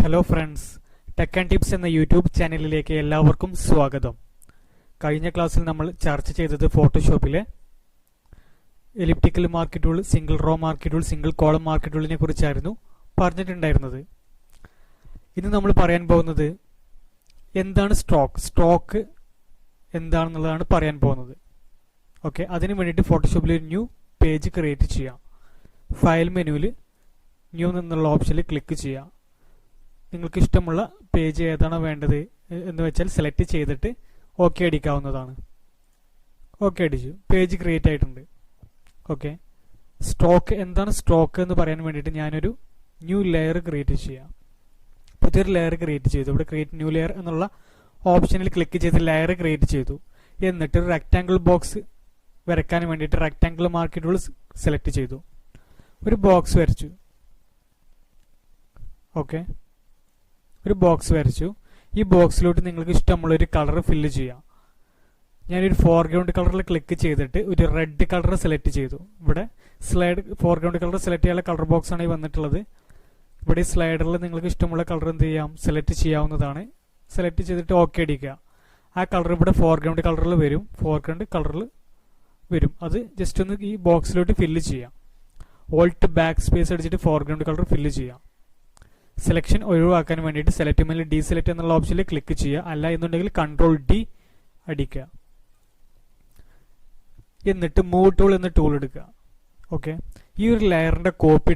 Hello friends, tech and tips എന്ന YouTube ചാനലിലേക്ക് എല്ലാവർക്കും സ്വാഗതം. കഴിഞ്ഞ ക്ലാസ്സിൽ നമ്മൾ ചർച്ച ചെയ്തത് ഫോട്ടോഷോപ്പിലെ elliptical marquee tool, single row marquee tool, single column marquee ടൂളിനെ കുറിച്ചായിരുന്നു പറഞ്ഞിട്ടുണ്ടായിരുന്നത്. ഇന്ന് നമ്മൾ പറയാൻ പോകുന്നത് എന്താണ് സ്ട്രോക്ക് എന്താണെന്നുള്ളതാണ് പറയാൻ പോകുന്നത്. ഓക്കെ, അതിന് വേണ്ടിയിട്ട് ഫോട്ടോഷോപ്പിൽ ഒരു ന്യൂ പേജ് ക്രിയേറ്റ് ചെയ്യാം. ഫയൽ മെനുവിൽ ന്യൂ എന്നുള്ള ഓപ്ഷനിൽ ക്ലിക്ക് ചെയ്യാം. നിങ്ങൾക്ക് ഇഷ്ടമുള്ള പേജ് ഏതാണോ വേണ്ടത് എന്ന് വെച്ചാൽ സെലക്ട് ചെയ്തിട്ട് ഓക്കെ അടിക്കാവുന്നതാണ്. ഓക്കെ അടിച്ചു, പേജ് ക്രിയേറ്റ് ആയിട്ടുണ്ട്. ഓക്കെ, എന്താണ് സ്ട്രോക്ക് എന്ന് പറയാൻ വേണ്ടിയിട്ട് ഞാനൊരു ന്യൂ ലെയർ ക്രിയേറ്റ് ചെയ്യാം. പുതിയൊരു ലെയർ ക്രിയേറ്റ് ചെയ്തു. ഇവിടെ ക്രിയേറ്റ് ന്യൂ ലെയർ എന്നുള്ള ഓപ്ഷനിൽ ക്ലിക്ക് ചെയ്ത് ലെയർ ക്രിയേറ്റ് ചെയ്തു. എന്നിട്ട് ഒരു റെക്ടാങ്കിൾ ബോക്സ് വരയ്ക്കാൻ വേണ്ടിയിട്ട് റെക്ടാങ്കിൾ മാർക്ക് ടൂൾ സെലക്ട് ചെയ്തു. ഒരു ബോക്സ് വരച്ചു. ഓക്കെ, ഒരു ബോക്സ് വരച്ചു. ഈ ബോക്സിലോട്ട് നിങ്ങൾക്ക് ഇഷ്ടമുള്ള ഒരു കളർ ഫില്ല് ചെയ്യാം. ഞാനൊരു ഫോർഗ്രൗണ്ട് കളറിൽ ക്ലിക്ക് ചെയ്തിട്ട് ഒരു റെഡ് കളർ സെലക്ട് ചെയ്തു. ഇവിടെ ഫോർഗ്രൗണ്ട് കളർ സെലക്ട് ചെയ്യാനുള്ള കളർ ബോക്സ് ആണ് ഈ വന്നിട്ടുള്ളത്. ഇവിടെ ഈ സ്ലൈഡറിൽ നിങ്ങൾക്ക് ഇഷ്ടമുള്ള കളർ എന്ത് ചെയ്യാം, സെലക്ട് ചെയ്യാവുന്നതാണ്. സെലക്ട് ചെയ്തിട്ട് ഓക്കെ അടിക്കുക. ആ കളർ ഇവിടെ ഫോർഗ്രൗണ്ട് കളറിൽ വരും. അത് ജസ്റ്റ് ഒന്ന് ഈ ബോക്സിലോട്ട് ഫില്ല് ചെയ്യാം. ഓൾട്ട് ബാക്ക് സ്പേസ് അടിച്ചിട്ട് ഫോർഗ്രൗണ്ട് കളർ ഫില്ല് ചെയ്യാം. സെലക്ഷൻ ഒഴിവാക്കാൻ വേണ്ടിയിട്ട് സെലക്ട് മേലെ ഡീസെലക്ട് എന്നുള്ള ഓപ്ഷനിൽ ക്ലിക്ക് ചെയ്യുക. അല്ല എന്നുണ്ടെങ്കിൽ കൺട്രോൾ ഡി അടിക്കുക. എന്നിട്ട് മൂവ് ടൂൾ എന്ന ടൂൾ എടുക്കുക. ഓക്കെ, ഈ ഒരു ലെയറിന്റെ കോപ്പി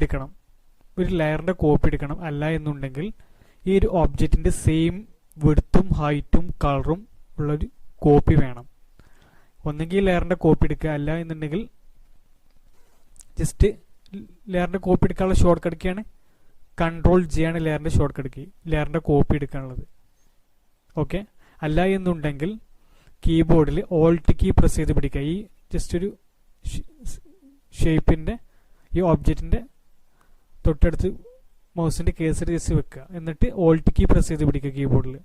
എടുക്കണം. അല്ല എന്നുണ്ടെങ്കിൽ ഈ ഒരു ഒബ്ജക്റ്റിന്റെ സെയിം വിഡ്ത്തും ഹൈറ്റും കളറും ഉള്ളൊരു കോപ്പി വേണം. ഒന്നെങ്കിൽ ലെയറിന്റെ കോപ്പി എടുക്കുക, അല്ല എന്നുണ്ടെങ്കിൽ ജസ്റ്റ് ലെയറിന്റെ കോപ്പി എടുക്കാനുള്ള ഷോർട്ട് കട്ട്ക്കാണ് കൺട്രോൾ ജി ആണ് ലെയറിന്റെ ഷോർട്ട് കട്ട് കീ, ലെയറിന്റെ കോപ്പി എടുക്കാനുള്ളത്. ഓക്കെ, അല്ല എന്നുണ്ടെങ്കിൽ കീബോർഡിൽ ഓൾട്ട് കീ പ്രസ് ചെയ്ത് പിടിക്കുക. ഈ ജസ്റ്റ് ഒരു ഷേപ്പിന്റെ ഈ ഒബ്ജക്റ്റിന്റെ തൊട്ടടുത്ത് മൗസിന്റെ കേസർ ജസ്റ്റ് വെക്കുക. എന്നിട്ട് ഓൾട്ട് കീ പ്രസ് ചെയ്ത് പിടിക്കുക. കീബോർഡിൽ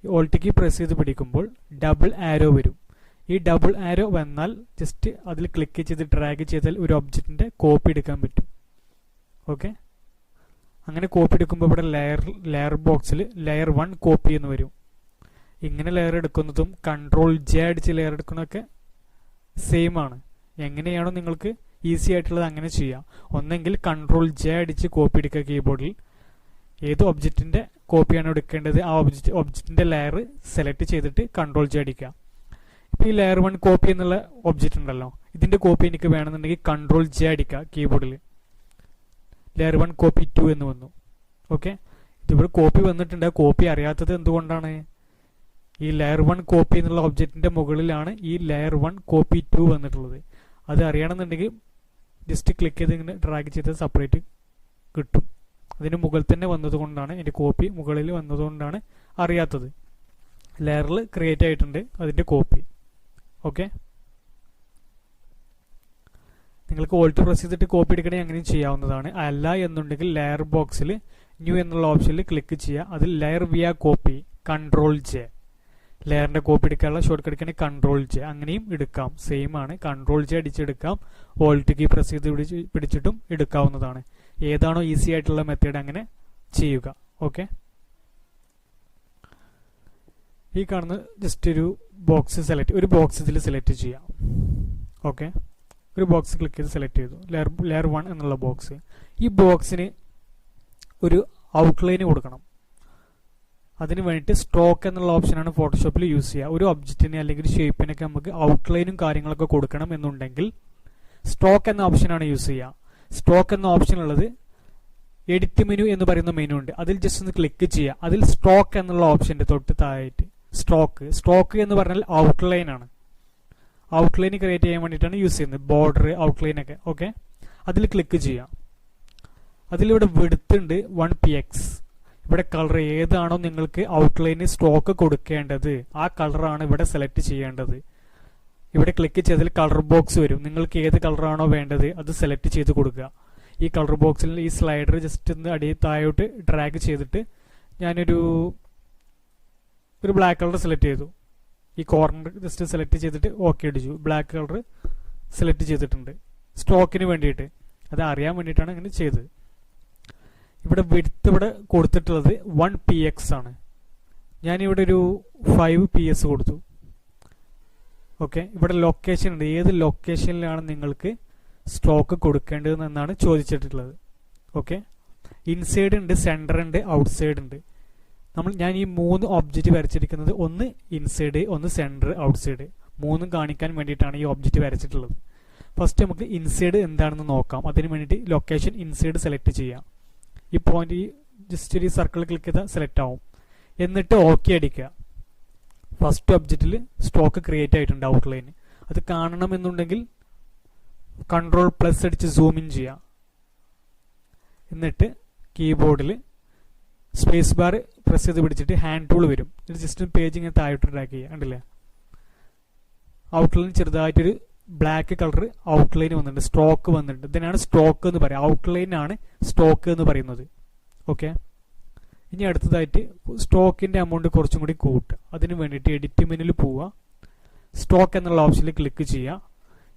ഓൾട്ട് കീ പ്രസ് ചെയ്ത് പിടിക്കുമ്പോൾ ഡബിൾ ആരോ വരും. ഈ ഡബിൾ ആരോ വന്നാൽ ജസ്റ്റ് അതിൽ ക്ലിക്ക് ചെയ്ത് ഡ്രാഗ് ചെയ്താൽ ഒരു ഒബ്ജക്റ്റിന്റെ കോപ്പി എടുക്കാൻ പറ്റും. ഓക്കെ, അങ്ങനെ കോപ്പി എടുക്കുമ്പോൾ ഇവിടെ ലെയർ ബോക്സിൽ ലെയർ 1 കോപ്പി എന്ന് വരും. ഇങ്ങനെ ലെയർ എടുക്കുന്നതും കൺട്രോൾ ജെ അടിച്ച് ലെയർ എടുക്കുന്നതൊക്കെ സെയിം ആണ്. എങ്ങനെയാണോ നിങ്ങൾക്ക് ഈസി ആയിട്ടുള്ളത് അങ്ങനെ ചെയ്യാം. ഒന്നെങ്കിൽ കൺട്രോൾ ജെ അടിച്ച് കോപ്പി എടുക്കുക. കീബോർഡിൽ ഏത് ഒബ്ജക്റ്റിന്റെ കോപ്പിയാണ് എടുക്കേണ്ടത് ആ ഒബ്ജക്റ്റിന്റെ ലെയർ സെലക്ട് ചെയ്തിട്ട് കൺട്രോൾ ജെ അടിക്കുക. ഇപ്പൊ ഈ ലെയർ 1 കോപ്പി എന്നുള്ള ഒബ്ജക്റ്റ് ഉണ്ടല്ലോ, ഇതിന്റെ കോപ്പി എനിക്ക് വേണമെന്നുണ്ടെങ്കിൽ കൺട്രോൾ ജെ അടിക്കുക. കീബോർഡിൽ ലെയർ 1 കോപ്പി 2 എന്ന് വന്നു. ഓക്കെ, ഇതിവിടെ കോപ്പി വന്നിട്ടുണ്ട്. കോപ്പി അറിയാത്തത് എന്തുകൊണ്ടാണ്? ഈ ലെയർ 1 കോപ്പി എന്നുള്ള ഒബ്ജക്റ്റിന്റെ മുകളിലാണ് ഈ ലെയർ 1 കോപ്പി 2 വന്നിട്ടുള്ളത്. അത് അറിയണമെന്നുണ്ടെങ്കിൽ ജസ്റ്റ് ക്ലിക്ക് ചെയ്ത് ഇങ്ങനെ ഡ്രാഗ് ചെയ്ത് സെപ്പറേറ്റ് കിട്ടും. അതിന് മുകളിൽ തന്നെ വന്നതുകൊണ്ടാണ്, എൻ്റെ കോപ്പി മുകളിൽ വന്നതുകൊണ്ടാണ് അറിയാത്തത്. ലെയറിൽ ക്രിയേറ്റ് ആയിട്ടുണ്ട് അതിന്റെ കോപ്പി. ഓക്കെ, നിങ്ങൾക്ക് ഓൾട്ട് പ്രസ് ചെയ്തിട്ട് കോപ്പി എടുക്കണമെങ്കിൽ അങ്ങനെയും ചെയ്യാവുന്നതാണ്. അല്ല എന്നുണ്ടെങ്കിൽ ലെയർ ബോക്സിൽ ന്യൂ എന്നുള്ള ഓപ്ഷനിൽ ക്ലിക്ക് ചെയ്യുക. അതിൽ layer via copy control J, ലെയറിന്റെ കോപ്പി എടുക്കാനുള്ള ഷോർട്ട് കട്ട് കൺട്രോൾ ജെ, അങ്ങനെയും എടുക്കാം. സെയിം ആണ്. കൺട്രോൾ ജെ അടിച്ചെടുക്കാം. ഓൾട്ട് കീ പ്രസ് ചെയ്ത് പിടിച്ചിട്ടും എടുക്കാവുന്നതാണ്. ഏതാണോ ഈസി ആയിട്ടുള്ള മെത്തേഡ് അങ്ങനെ ചെയ്യുക. ഓക്കെ, ഈ കാണുന്ന ജസ്റ്റ് ഒരു ബോക്സ് ഇതിൽ സെലക്ട് ചെയ്യാം. ഓക്കെ, ഒരു ബോക്സ് ക്ലിക്ക് ചെയ്ത് സെലക്ട് ചെയ്തു. ലെയർ 1 എന്നുള്ള ബോക്സ്. ഈ ബോക്സിന് ഒരു ഔട്ട്ലൈൻ കൊടുക്കണം. അതിന് വേണ്ടിയിട്ട് സ്ട്രോക്ക് എന്നുള്ള ഓപ്ഷനാണ് ഫോട്ടോഷോപ്പിൽ യൂസ് ചെയ്യുക. ഒരു ഒബ്ജക്റ്റിനെ അല്ലെങ്കിൽ ഷേപ്പിനൊക്കെ നമുക്ക് ഔട്ട്ലൈനും കാര്യങ്ങളൊക്കെ കൊടുക്കണം എന്നുണ്ടെങ്കിൽ സ്ട്രോക്ക് എന്ന ഓപ്ഷനാണ് യൂസ് ചെയ്യുക. സ്ട്രോക്ക് എന്ന ഓപ്ഷൻ ഉള്ളത് എഡിറ്റ് മെനു എന്ന് പറയുന്ന മെനു ഉണ്ട്. അതിൽ ജസ്റ്റ് ഒന്ന് ക്ലിക്ക് ചെയ്യുക. അതിൽ സ്ട്രോക്ക് എന്നുള്ള ഓപ്ഷന്റെ തൊട്ട് താഴെയായിട്ട് സ്ട്രോക്ക് എന്ന് പറഞ്ഞാൽ ഔട്ട്ലൈൻ ആണ്. ഔട്ട്ലൈൻ ക്രിയേറ്റ് ചെയ്യാൻ വേണ്ടിയിട്ടാണ് യൂസ് ചെയ്യുന്നത്, ബോർഡർ ഔട്ട്ലൈൻ ഒക്കെ. ഓക്കെ, അതിൽ ക്ലിക്ക് ചെയ്യാം. അതിലിവിടെ വിഡ്ത്ത് ഉണ്ട് 1px. ഇവിടെ കളർ ഏതാണോ നിങ്ങൾക്ക് ഔട്ട്ലൈന് സ്ട്രോക്ക് കൊടുക്കേണ്ടത് ആ കളറാണ് ഇവിടെ സെലക്ട് ചെയ്യേണ്ടത്. ഇവിടെ ക്ലിക്ക് ചെയ്താൽ കളർ ബോക്സ് വരും. നിങ്ങൾക്ക് ഏത് കളറാണോ വേണ്ടത് അത് സെലക്ട് ചെയ്ത് കൊടുക്കുക. ഈ കളർ ബോക്സിൽ ഈ സ്ലൈഡർ ജസ്റ്റ് ഒന്ന് താഴോട്ട് ഡ്രാഗ് ചെയ്തിട്ട് ഞാനൊരു ബ്ലാക്ക് കളർ സെലക്ട് ചെയ്തു. ഈ കോർണർ ജസ്റ്റ് സെലക്ട് ചെയ്തിട്ട് ഓക്കെ അടിച്ചു. ബ്ലാക്ക് കളർ സെലക്ട് ചെയ്തിട്ടുണ്ട് സ്ട്രോക്കിന് വേണ്ടിയിട്ട്. അത് അറിയാൻ വേണ്ടിയിട്ടാണ് അങ്ങനെ ചെയ്തത്. ഇവിടെ വിഡ്ത്ത് ഇവിടെ കൊടുത്തിട്ടുള്ളത് 1px ആണ്. ഞാനിവിടെ ഒരു 5ps കൊടുത്തു. ഓക്കെ, ഇവിടെ ലൊക്കേഷൻ ഉണ്ട്. ഏത് ലൊക്കേഷനിലാണ് നിങ്ങൾക്ക് സ്ട്രോക്ക് കൊടുക്കേണ്ടതെന്നാണ് ചോദിച്ചിട്ടുള്ളത്. ഓക്കെ, ഇൻസൈഡ് ഉണ്ട്, സെൻറ്റർ ഉണ്ട്, ഔട്ട്സൈഡ് ഉണ്ട്. ഞാൻ ഈ 3 ഒബ്ജക്റ്റ് വരച്ചിരിക്കുന്നത്, ഒന്ന് ഇൻസൈഡ്, ഒന്ന് സെൻറ്റർ, ഔട്ട്സൈഡ്, മൂന്നും കാണിക്കാൻ വേണ്ടിയിട്ടാണ് ഈ ഒബ്ജക്റ്റ് വരച്ചിട്ടുള്ളത്. ഫസ്റ്റ് നമുക്ക് ഇൻസൈഡ് എന്താണെന്ന് നോക്കാം. അതിന് വേണ്ടിയിട്ട് ലൊക്കേഷൻ ഇൻസൈഡ് സെലക്ട് ചെയ്യാം. ഈ പോയിന്റ് ജസ്റ്റ് ഒരു സർക്കിൾ ക്ലിക്ക് ചെയ്താൽ സെലക്ട് ആവും. എന്നിട്ട് ഓക്കെ അടിക്കുക. ഫസ്റ്റ് ഒബ്ജക്റ്റിൽ സ്റ്റോക്ക് ക്രിയേറ്റ് ആയിട്ടുണ്ട് ഔട്ട്ലൈൻ. അത് കാണണമെന്നുണ്ടെങ്കിൽ Ctrl+ അടിച്ച് സൂം ഇൻ ചെയ്യാം. എന്നിട്ട് കീബോർഡിൽ സ്പേസ് ബാർ പ്രസ് ചെയ്ത് പിടിച്ചിട്ട് ഹാൻഡ് ടൂൾ വരും. ഇത് ജസ്റ്റ് പേജ് ഇങ്ങനെ താഴോട്ട് ഡ്രാഗ് ചെയ്യുക. കണ്ടില്ലേ, ഔട്ട്ലൈൻ ചെറുതായിട്ടൊരു ബ്ലാക്ക് കളർ ഔട്ട്ലൈൻ വന്നിട്ടുണ്ട്, സ്ട്രോക്ക് വന്നിട്ടുണ്ട്. ഇതിനാണ് സ്ട്രോക്ക് എന്ന് പറയുക. ഔട്ട്ലൈൻ ആണ് സ്ട്രോക്ക് എന്ന് പറയുന്നത്. ഓക്കെ, ഇനി അടുത്തതായിട്ട് സ്റ്റോക്കിന്റെ എമൗണ്ട് കുറച്ചും കൂടി കൂട്ടുക. അതിന് വേണ്ടിയിട്ട് എഡിറ്റ് മെനുവിൽ പോവുക, സ്റ്റോക്ക് എന്നുള്ള ഓപ്ഷനിൽ ക്ലിക്ക് ചെയ്യുക.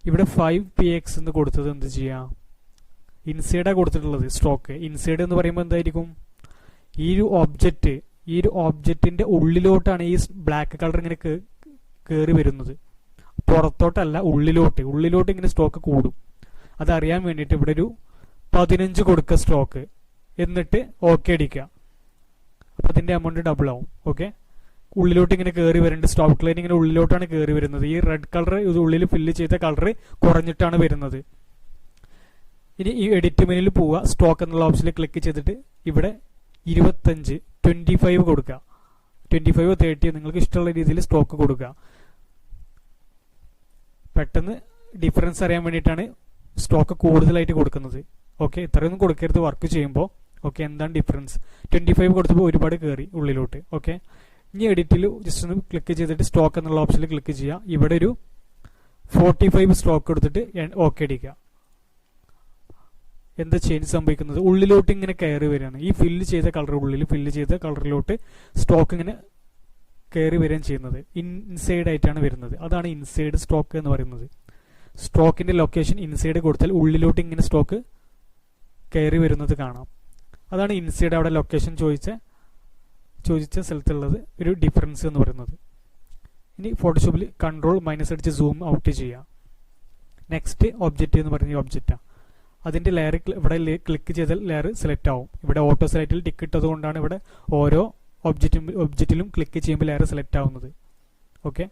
ഇവിടെ 5px എന്ന് കൊടുത്തത് എന്ത് ചെയ്യുക, ഇൻസൈഡാണ് കൊടുത്തിട്ടുള്ളത് സ്റ്റോക്ക്. ഇൻസൈഡ് എന്ന് പറയുമ്പോൾ എന്തായിരിക്കും, ഈ ഒരു ഒബ്ജക്റ്റിന്റെ ഉള്ളിലോട്ടാണ് ഈ ബ്ലാക്ക് കളർ ഇങ്ങനെ കയറി വരുന്നത്, പുറത്തോട്ടല്ല, ഉള്ളിലോട്ട് ഇങ്ങനെ സ്റ്റോക്ക് കൂടും. അതറിയാൻ വേണ്ടിയിട്ട് ഇവിടെ ഒരു 15 കൊടുക്കുക സ്റ്റോക്ക്. എന്നിട്ട് ഓക്കെ അടിക്കുക. അപ്പം അതിന്റെ എമൗണ്ട് ഡബിൾ ആവും. ഓക്കെ, ഉള്ളിലോട്ട് ഇങ്ങനെ കയറി വരുന്നുണ്ട്. സ്റ്റോക്ക് ലൈൻ ഇങ്ങനെ ഉള്ളിലോട്ടാണ് കയറി വരുന്നത്. ഈ റെഡ് കളർ ഇത് ഉള്ളിൽ ഫില്ല് ചെയ്ത കളർ കുറഞ്ഞിട്ടാണ് വരുന്നത്. ഇനി ഈ എഡിറ്റ് മെനുവിൽ പോവുക, സ്റ്റോക്ക് എന്നുള്ള ഓപ്ഷനിൽ ക്ലിക്ക് ചെയ്തിട്ട് ഇവിടെ 25 കൊടുക്കുക. 25 30 നിങ്ങൾക്ക് ഇഷ്ടമുള്ള രീതിയിൽ സ്റ്റോക്ക് കൊടുക്കുക. പെട്ടെന്ന് ഡിഫറൻസ് അറിയാൻ വേണ്ടിയിട്ടാണ് സ്റ്റോക്ക് കൂടുതലായിട്ട് കൊടുക്കുന്നത്. ഓക്കെ, ഇത്രയൊന്നും കൊടുക്കരുത് വർക്ക് ചെയ്യുമ്പോൾ. ഓക്കെ, എന്താണ് ഡിഫറൻസ്? 25 കൊടുത്തപ്പോൾ ഒരുപാട് കയറി ഉള്ളിലോട്ട്. ഓക്കെ, ഇനി എഡിറ്റിൽ ജസ്റ്റ് ഒന്ന് ക്ലിക്ക് ചെയ്തിട്ട് സ്റ്റോക്ക് എന്നുള്ള ഓപ്ഷനിൽ ക്ലിക്ക് ചെയ്യുക. ഇവിടെ ഒരു 45 സ്റ്റോക്ക് കൊടുത്തിട്ട് ഓക്കെ അടിക്കുക. എന്താ ചേഞ്ച് സംഭവിക്കുന്നത്, ഉള്ളിലോട്ട് ഇങ്ങനെ കയറി വരികയാണ്. ഈ ഫില്ല് ചെയ്ത കളറിലോട്ട് സ്റ്റോക്ക് ഇങ്ങനെ കയറി വരികയും ചെയ്യുന്നത്. ഇൻസൈഡ് ആയിട്ടാണ് വരുന്നത്. അതാണ് ഇൻസൈഡ് സ്റ്റോക്ക് എന്ന് പറയുന്നത്. സ്റ്റോക്കിന്റെ ലൊക്കേഷൻ ഇൻസൈഡ് കൊടുത്താൽ ഉള്ളിലോട്ട് ഇങ്ങനെ സ്റ്റോക്ക് കയറി വരുന്നത് കാണാം. അതാണ് ഇൻസൈഡ് അവിടെ ലൊക്കേഷൻ ചോദിച്ച സ്ഥലത്തുള്ളത് ഒരു ഡിഫറൻസ് എന്ന് പറയുന്നത്. ഇനി ഫോട്ടോഷോപ്പിൽ Ctrl- അടിച്ച് സൂം ഔട്ട് ചെയ്യാം. നെക്സ്റ്റ് ഒബ്ജക്റ്റ് എന്ന് പറയുന്ന ഈ ഒബ്ജക്റ്റാണ്. അതിന്റെ ലെയർ ഇവിടെ ക്ലിക്ക് ചെയ്താൽ ലെയർ സെലക്ട് ആവും. ഇവിടെ ഓട്ടോ സെലക്റ്റിൽ ടിക്ക് ഇട്ടത് കൊണ്ടാണ് ഇവിടെ ഓരോ ഒബ്ജക്റ്റിലും ക്ലിക്ക് ചെയ്യുമ്പോൾ ലെയർ സെലക്ട് ആവുന്നത്. ഓക്കെ,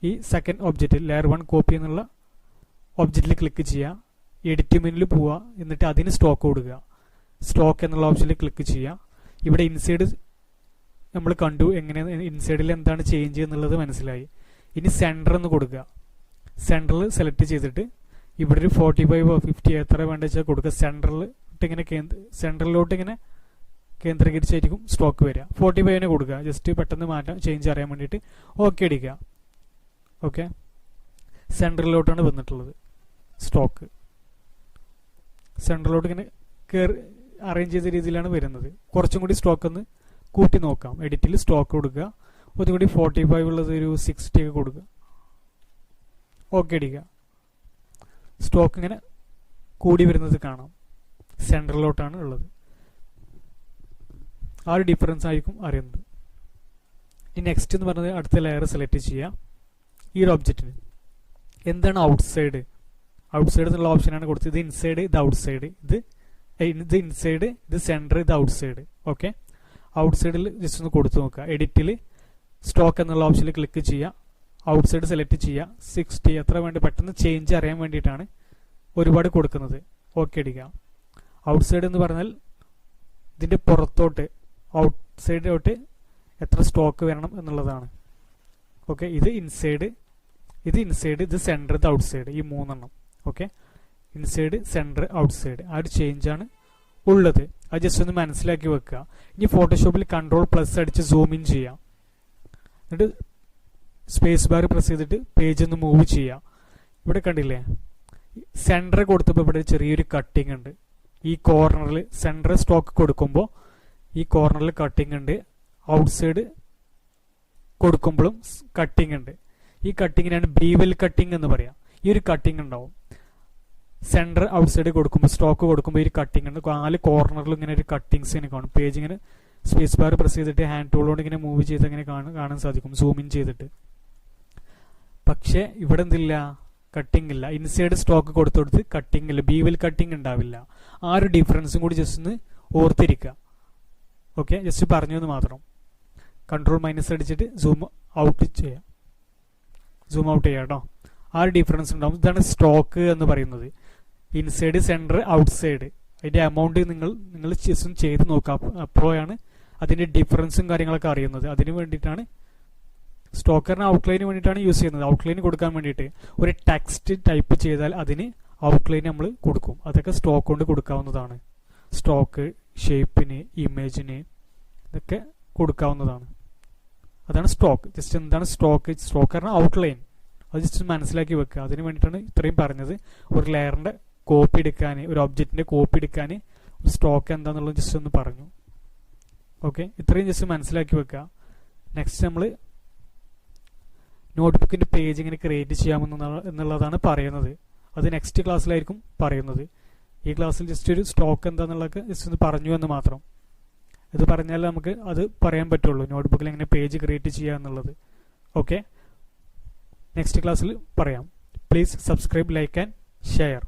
ഈ സെക്കൻഡ് ഒബ്ജക്റ്റ് ലെയർ 1 കോപ്പി എന്നുള്ള ഒബ്ജക്റ്റിൽ ക്ലിക്ക് ചെയ്യുക. എഡിറ്റ് മെനുവിൽ പോവുക. എന്നിട്ട് അതിന് സ്റ്റോക്ക് കൊടുക്കുക. സ്റ്റോക്ക് എന്നുള്ള ഓപ്ഷനിൽ ക്ലിക്ക് ചെയ്യുക. ഇവിടെ ഇൻസൈഡ് നമ്മൾ കണ്ടു, എങ്ങനെ ഇൻസൈഡിൽ എന്താണ് ചേഞ്ച് എന്നുള്ളത് മനസ്സിലായി. ഇനി സെൻറ്റർ എന്ന് കൊടുക്കുക. സെൻറ്ററിൽ സെലക്ട് ചെയ്തിട്ട് ഇവിടെ ഒരു 45 50 എത്ര വേണ്ട വെച്ചാൽ കൊടുക്കുക. സെൻറ്ററിലോട്ട് ഇങ്ങനെ കേന്ദ്രീകരിച്ചായിരിക്കും സ്റ്റോക്ക് വരിക. 45 കൊടുക്കുക. ജസ്റ്റ് പെട്ടെന്ന് മാറ്റാം, ചേഞ്ച് അറിയാൻ വേണ്ടിയിട്ട് ഓക്കെ അടിക്കുക. ഓക്കെ, സെൻറ്ററിലോട്ടാണ് വന്നിട്ടുള്ളത് സ്റ്റോക്ക്. സെൻറ്ററിലോട്ട് ഇങ്ങനെ അറേഞ്ച് ചെയ്ത രീതിയിലാണ് വരുന്നത്. കുറച്ചും കൂടി സ്റ്റോക്ക് ഒന്ന് കൂട്ടി നോക്കാം. എഡിറ്റിൽ സ്റ്റോക്ക് കൊടുക്കുക. ഒന്നും കൂടി 45 ഉള്ളത് ഒരു 60 ഒക്കെ കൊടുക്കുക. ഓക്കെ അടിക്കുക. സ്റ്റോക്ക് ഇങ്ങനെ കൂടി വരുന്നത് കാണാം. സെൻറ്ററിലോട്ടാണ് ഉള്ളത്. ആ ഒരു ഡിഫറൻസ് ആയിരിക്കും അറിയുന്നത്. ഇനി നെക്സ്റ്റ് എന്ന് പറയുന്നത് അടുത്ത ലെയർ സെലക്ട് ചെയ്യുക. ഈ ഒരു ഒബ്ജക്റ്റിന് എന്താണ് ഔട്ട്സൈഡ് എന്നുള്ള ഓപ്ഷനാണ് കൊടുത്തത്. ഇത് ഇൻസൈഡ്, ഇത് ഔട്ട്സൈഡ്, ഇത് ഇൻസൈഡ്, ഇത് സെൻറ്റർ, ഇത് ഔട്ട്സൈഡ്. ഓക്കെ, ഔട്ട്സൈഡിൽ ജസ്റ്റ് ഒന്ന് കൊടുത്തു നോക്കുക. എഡിറ്റിൽ സ്റ്റോക്ക് എന്നുള്ള ഓപ്ഷനിൽ ക്ലിക്ക് ചെയ്യുക. ഔട്ട്സൈഡ് സെലക്ട് ചെയ്യുക. 60 എത്ര വേണ്ടി പെട്ടെന്ന് ചേഞ്ച് അറിയാൻ വേണ്ടിയിട്ടാണ് ഒരുപാട് കൊടുക്കുന്നത്. ഓക്കെ അടിക്കുക. ഔട്ട്സൈഡ് എന്ന് പറഞ്ഞാൽ ഇതിൻ്റെ പുറത്തോട്ട് ഔട്ട്സൈഡിലോട്ട് എത്ര സ്റ്റോക്ക് വരണം എന്നുള്ളതാണ്. ഓക്കെ, ഇത് ഇൻസൈഡ്, ഇത് സെൻറ്റർ, ഇത് ഔട്ട്സൈഡ്, ഈ 3 എണ്ണം. ഓക്കെ, ഇൻസൈഡ്, സെൻറ്റർ, ഔട്ട്സൈഡ്, ആ ഒരു ചേഞ്ചാണ് ഉള്ളത്. അത് ജസ്റ്റ് ഒന്ന് മനസ്സിലാക്കി വെക്കുക. ഇനി ഫോട്ടോഷോപ്പിൽ Ctrl+ അടിച്ച് സൂം ഇൻ ചെയ്യാം. എന്നിട്ട് സ്പേസ് ബാർ പ്രസ് ചെയ്തിട്ട് പേജ് ഒന്ന് മൂവ് ചെയ്യാം. ഇവിടെ കണ്ടില്ലേ, സെൻറ്റർ കൊടുത്തപ്പോൾ ഇവിടെ ചെറിയൊരു കട്ടിങ് ഉണ്ട്. ഈ കോർണറിൽ സെൻറ്റർ സ്റ്റോക്ക് കൊടുക്കുമ്പോൾ ഈ കോർണറിൽ കട്ടിങ് ഉണ്ട്. ഔട്ട്സൈഡ് കൊടുക്കുമ്പോഴും കട്ടിങ് ഉണ്ട്. ഈ കട്ടിങ്ങിനാണ് ബീവൽ കട്ടിങ് എന്ന് പറയാം. ഈ ഒരു കട്ടിങ് ഉണ്ടാവും. സെൻറ്റർ ഔട്ട്സൈഡ് കൊടുക്കുമ്പോൾ സ്റ്റോക്ക് കൊടുക്കുമ്പോൾ ഒരു കട്ടിങ് ഉണ്ട്. 4 കോർണറിൽ ഇങ്ങനെ ഒരു കട്ടിങ്സ് ഇങ്ങനെ കാണും. പേജ് ഇങ്ങനെ സ്പേസ് ബാർ പ്രസ് ചെയ്തിട്ട് ഹാൻഡ് ടൂൾ കൊണ്ട് ഇങ്ങനെ മൂവ് ചെയ്ത് ഇങ്ങനെ കാണാൻ സാധിക്കും, സൂം ഇൻ ചെയ്തിട്ട്. പക്ഷേ ഇവിടെ എന്തില്ല, കട്ടിങ് ഇല്ല. ഇൻസൈഡ് സ്റ്റോക്ക് കൊടുത്തെടുത്ത് കട്ടിങ് ഇല്ല, ബീവിൽ കട്ടിങ് ഉണ്ടാവില്ല. ആ ഒരു ഡിഫറൻസും കൂടി ജസ്റ്റ് ഒന്ന് ഓർത്തിരിക്കുക. ഓക്കെ, ജസ്റ്റ് പറഞ്ഞു എന്ന് മാത്രം. കൺട്രോൾ മൈനസ് അടിച്ചിട്ട് സൂം ഔട്ട് ചെയ്യാം, സൂം ഔട്ട് ചെയ്യാം കേട്ടോ. ആ ഒരു ഡിഫറൻസ് ഉണ്ടാവും. ഇതാണ് സ്റ്റോക്ക് എന്ന് പറയുന്നത്. ഇൻസൈഡ്, സെൻറ്റർ, ഔട്ട്സൈഡ്, അതിൻ്റെ എമൗണ്ട് നിങ്ങൾ ജസ്റ്റ് ഒന്ന് ചെയ്ത് നോക്കാം. അപ്പോഴാണ് അതിൻ്റെ ഡിഫറൻസും കാര്യങ്ങളൊക്കെ അറിയുന്നത്. അതിന് വേണ്ടിയിട്ടാണ് സ്റ്റോക്കറിന് ഔട്ട്ലൈന് വേണ്ടിയിട്ടാണ് യൂസ് ചെയ്യുന്നത്. ഔട്ട്ലൈൻ കൊടുക്കാൻ വേണ്ടിയിട്ട് ഒരു ടെക്സ്റ്റ് ടൈപ്പ് ചെയ്താൽ അതിന് ഔട്ട്ലൈൻ നമ്മൾ കൊടുക്കും. അതൊക്കെ സ്റ്റോക്ക് കൊണ്ട് കൊടുക്കാവുന്നതാണ്. സ്റ്റോക്ക്, ഷേപ്പിന്, ഇമേജിന് ഇതൊക്കെ കൊടുക്കാവുന്നതാണ്. അതാണ് സ്റ്റോക്ക്. ജസ്റ്റ് എന്താണ് സ്റ്റോക്ക്? സ്റ്റോക്കറിന് ഔട്ട്ലൈൻ, അത് ജസ്റ്റ് മനസ്സിലാക്കി വെക്കുക. അതിന് വേണ്ടിയിട്ടാണ് ഇത്രയും പറഞ്ഞത്. ഒരു ലെയറിൻ്റെ കോപ്പി എടുക്കാൻ, ഒരു ഒബ്ജക്റ്റിൻ്റെ കോപ്പി എടുക്കാൻ സ്റ്റോക്ക് എന്താണെന്നുള്ളത് ജസ്റ്റ് ഒന്ന് പറഞ്ഞു. ഓക്കെ, ഇത്രയും ജസ്റ്റ് മനസ്സിലാക്കി വെക്കുക. നെക്സ്റ്റ് നമ്മൾ നോട്ട്ബുക്കിൻ്റെ പേജ് ഇങ്ങനെ ക്രിയേറ്റ് ചെയ്യാമെന്നുള്ളതാണ് പറയുന്നത്. അത് നെക്സ്റ്റ് ക്ലാസ്സിലായിരിക്കും പറയുന്നത്. ഈ ക്ലാസ്സിൽ ജസ്റ്റ് ഒരു സ്റ്റോക്ക് എന്താണെന്നുള്ളതൊക്കെ ജസ്റ്റ് ഒന്ന് പറഞ്ഞു എന്ന് മാത്രം. ഇത് പറഞ്ഞാൽ നമുക്ക് അത് പറയാൻ പറ്റുള്ളൂ, നോട്ട്ബുക്കിൽ എങ്ങനെ പേജ് ക്രിയേറ്റ് ചെയ്യുക എന്നുള്ളത്. ഓക്കെ, നെക്സ്റ്റ് ക്ലാസ്സിൽ പറയാം. Please subscribe, like and share.